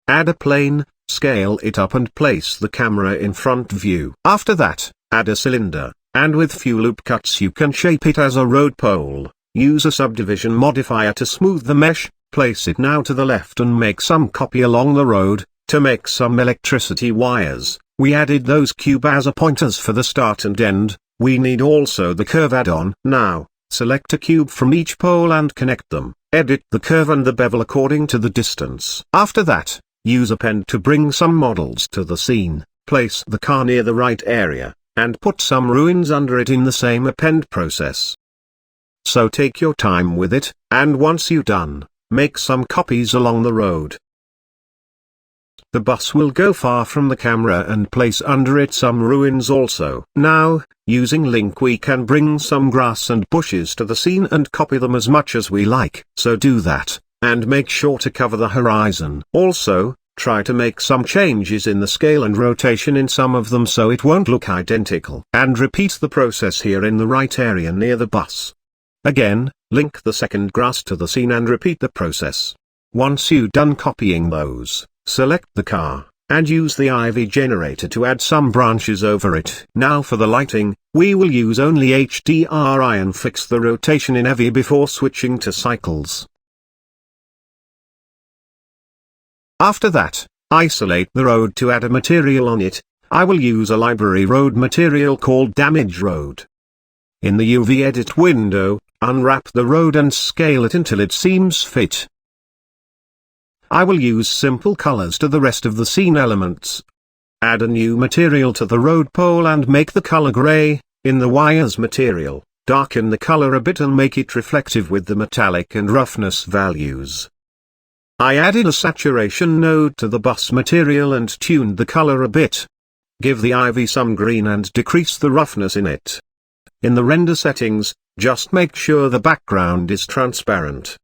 add a plane, scale it up and place the camera in front view. After that, add a cylinder, and with few loop cuts you can shape it as a road pole. Use a subdivision modifier to smooth the mesh, place it now to the left and make some copy along the road. To make some electricity wires, we added those cube as a pointers for the start and end. We need also the curve add-on. Now, select a cube from each pole and connect them. Edit the curve and the bevel according to the distance. After that, use append to bring some models to the scene. Place the car near the right area, and put some ruins under it in the same append process. So take your time with it, and once you're done, make some copies along the road. The bus will go far from the camera and place under it some ruins also. Now, using link we can bring some grass and bushes to the scene and copy them as much as we like. So do that, and make sure to cover the horizon. Also, try to make some changes in the scale and rotation in some of them so it won't look identical. And repeat the process here in the right area near the bus. Again, link the second grass to the scene and repeat the process. Once you're done copying those, select the car, and use the ivy generator to add some branches over it. Now for the lighting, we will use only HDRI and fix the rotation in heavy before switching to cycles. After that, isolate the road to add a material on it. I will use a library road material called Damage Road. In the UV Edit window, unwrap the road and scale it until it seems fit. I will use simple colors to the rest of the scene elements. Add a new material to the road pole and make the color gray. In the wires material, darken the color a bit and make it reflective with the metallic and roughness values. I added a saturation node to the bus material and tuned the color a bit. Give the ivy some green and decrease the roughness in it. In the render settings, just make sure the background is transparent.